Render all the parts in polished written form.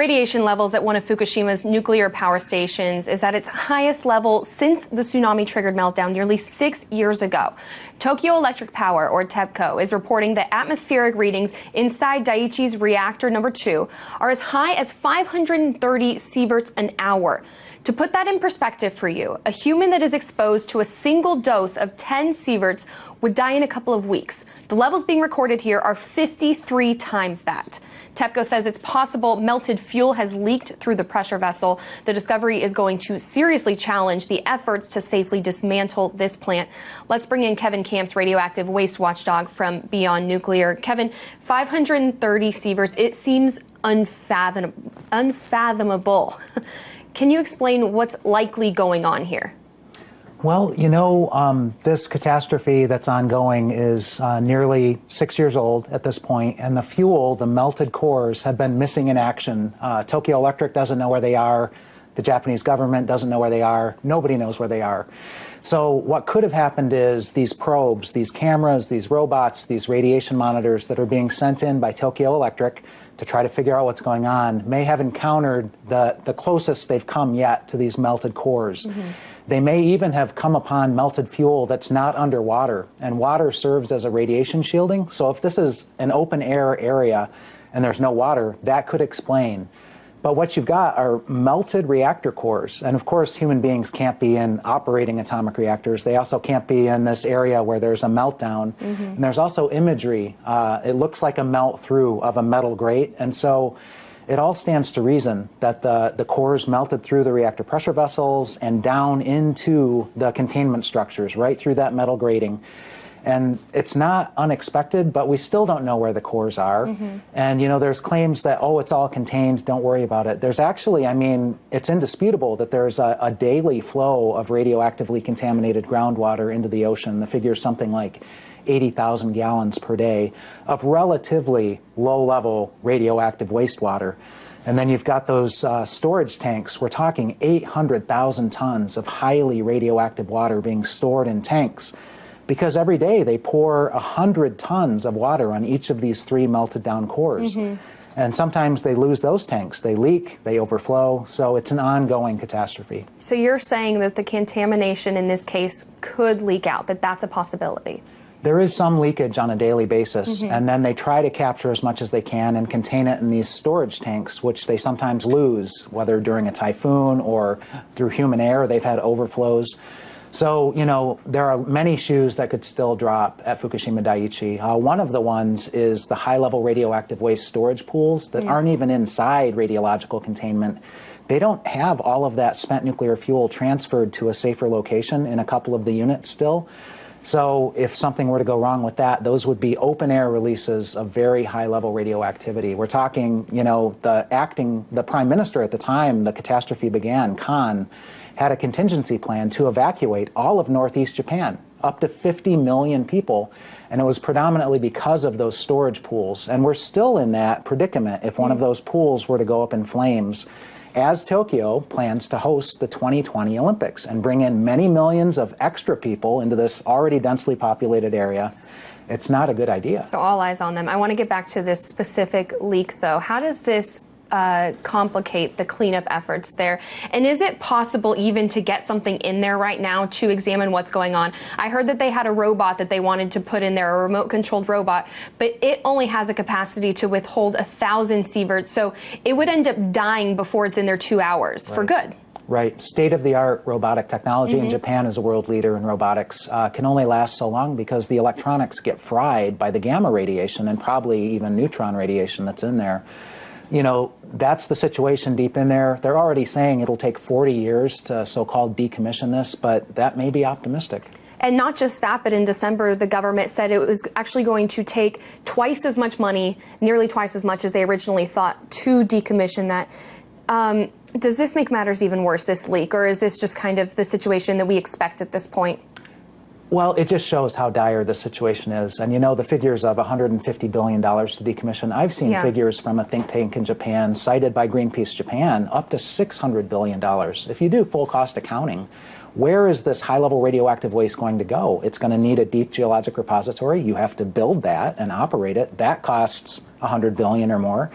Radiation levels at one of Fukushima's nuclear power stations is at its highest level since the tsunami-triggered meltdown nearly 6 years ago. Tokyo Electric Power, or TEPCO, is reporting that atmospheric readings inside Daiichi's reactor number 2 are as high as 530 sieverts an hour. To put that in perspective for you, a human that is exposed to a single dose of 10 sieverts would die in a couple of weeks. The levels being recorded here are 53 times that. TEPCO says it's possible melted fuel has leaked through the pressure vessel. The discovery is going to seriously challenge the efforts to safely dismantle this plant. Let's bring in Kevin Camps, radioactive waste watchdog from Beyond Nuclear. Kevin, 530 sieverts, it seems unfathomable. Can you explain what's likely going on here? Well, you know, this catastrophe that's ongoing is nearly 6 years old at this point, and the fuel, the melted cores, have been missing in action. Tokyo Electric doesn't know where they are. The Japanese government doesn't know where they are. Nobody knows where they are. So what could have happened is these probes, these cameras, these robots, these radiation monitors that are being sent in by Tokyo Electric to try to figure out what's going on may have encountered the closest they've come yet to these melted cores. They may even have come upon melted fuel that's not underwater, and water serves as a radiation shielding. So if this is an open air area and there's no water, that could explain. But what you've got are melted reactor cores. And of course, human beings can't be in operating atomic reactors. They also can't be in this area where there's a meltdown. And there's also imagery. It looks like a melt through of a metal grate. And so it all stands to reason that the cores melted through the reactor pressure vessels and down into the containment structures, right through that metal grating. And it's not unexpected, but we still don't know where the cores are. And, you know, there's claims that, oh, it's all contained, don't worry about it. There's actually, I mean, it's indisputable that there's a daily flow of radioactively contaminated groundwater into the ocean. The figure is something like 80,000 gallons per day of relatively low-level radioactive wastewater. And then you've got those storage tanks. We're talking 800,000 tons of highly radioactive water being stored in tanks, because every day they pour 100 tons of water on each of these 3 melted down cores. And sometimes they lose those tanks. They leak, they overflow, so it's an ongoing catastrophe. So you're saying that the contamination in this case could leak out, that that's a possibility? There is some leakage on a daily basis, and then they try to capture as much as they can and contain it in these storage tanks, which they sometimes lose, whether during a typhoon or through human error. They've had overflows. So, you know, there are many shoes that could still drop at Fukushima Daiichi. One of the ones is the high-level radioactive waste storage pools that aren't even inside radiological containment. They don't have all of that spent nuclear fuel transferred to a safer location in a couple of the units still. So if something were to go wrong with that, those would be open-air releases of very high-level radioactivity. We're talking, you know, the prime minister at the time the catastrophe began, Khan, had a contingency plan to evacuate all of northeast Japan, up to 50 million people, and it was predominantly because of those storage pools. And we're still in that predicament if one of those pools were to go up in flames, as Tokyo plans to host the 2020 Olympics and bring in many millions of extra people into this already densely populated area. It's not a good idea. So all eyes on them. I want to get back to this specific leak, though. How does this complicate the cleanup efforts there? And is it possible even to get something in there right now to examine what's going on? I heard that they had a robot that they wanted to put in there, a remote-controlled robot, but it only has a capacity to withhold 1,000 sieverts, so it would end up dying before it's in there 2 hours for good. Right. State-of-the-art robotic technology, and Japan is a world leader in robotics, can only last so long because the electronics get fried by the gamma radiation and probably even neutron radiation that's in there. You know, that's the situation deep in there. They're already saying it'll take 40 years to so-called decommission this, but that may be optimistic. And not just that, but in December, the government said it was actually going to take twice as much money, nearly twice as much as they originally thought, to decommission that. Does this make matters even worse, this leak, or is this just kind of the situation that we expect at this point? Well, it just shows how dire the situation is. And you know, the figures of $150 billion to decommission, I've seen figures from a think tank in Japan, cited by Greenpeace Japan, up to $600 billion. If you do full cost accounting, where is this high-level radioactive waste going to go? It's going to need a deep geologic repository. You have to build that and operate it. That costs $100 billion or more.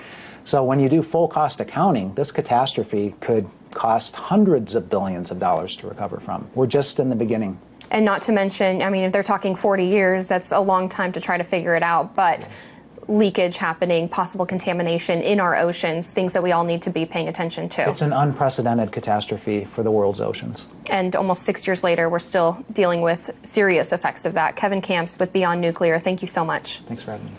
So when you do full cost accounting, this catastrophe could cost hundreds of billions of dollars to recover from. We're just in the beginning. And not to mention, I mean, if they're talking 40 years, that's a long time to try to figure it out, but leakage happening, possible contamination in our oceans, things that we all need to be paying attention to. It's an unprecedented catastrophe for the world's oceans. And almost 6 years later, we're still dealing with serious effects of that. Kevin Camps with Beyond Nuclear, thank you so much. Thanks for having me.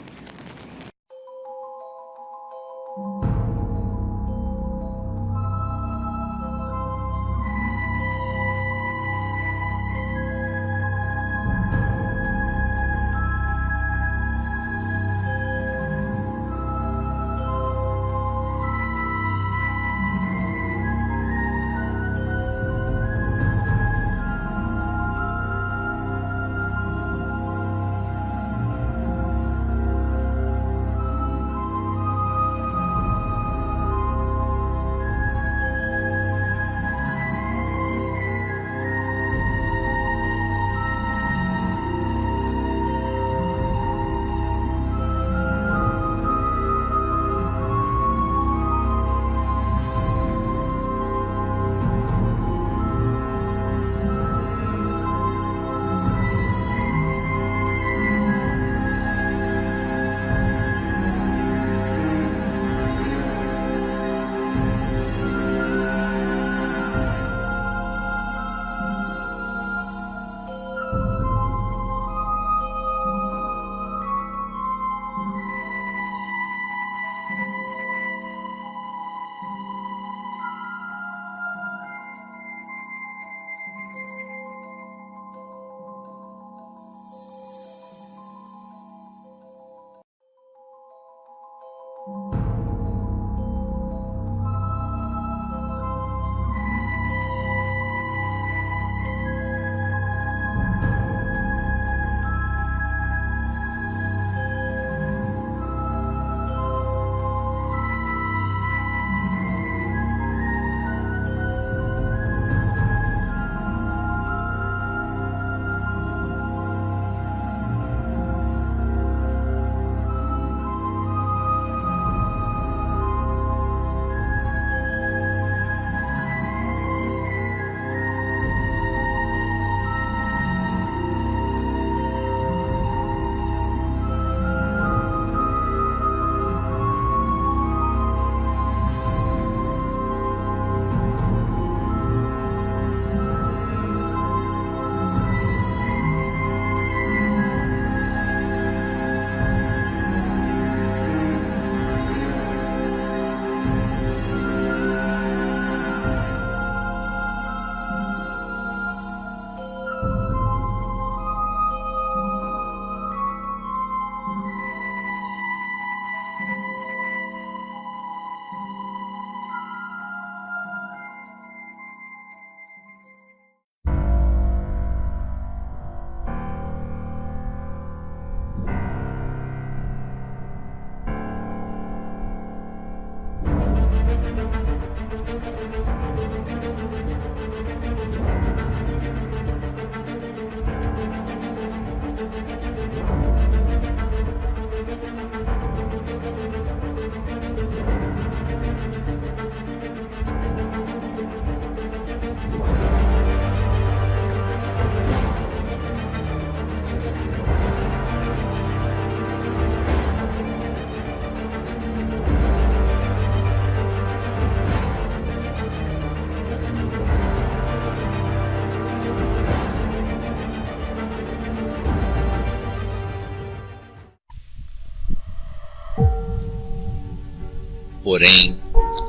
Porém,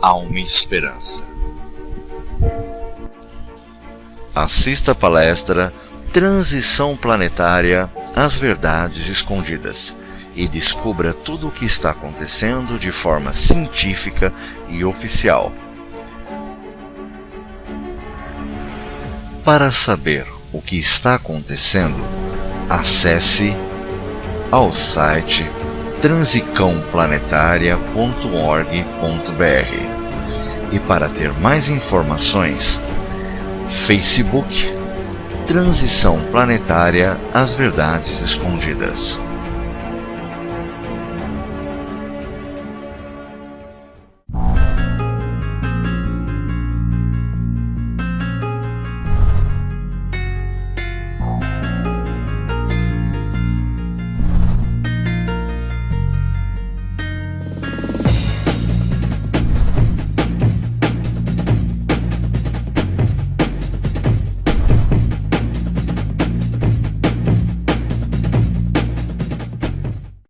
há uma esperança. Assista a palestra Transição Planetária, as verdades escondidas, e descubra tudo o que está acontecendo de forma científica e oficial. Para saber o que está acontecendo, acesse ao site transicãoplanetaria.org.br e para ter mais informações, Facebook Transição Planetária, as verdades escondidas.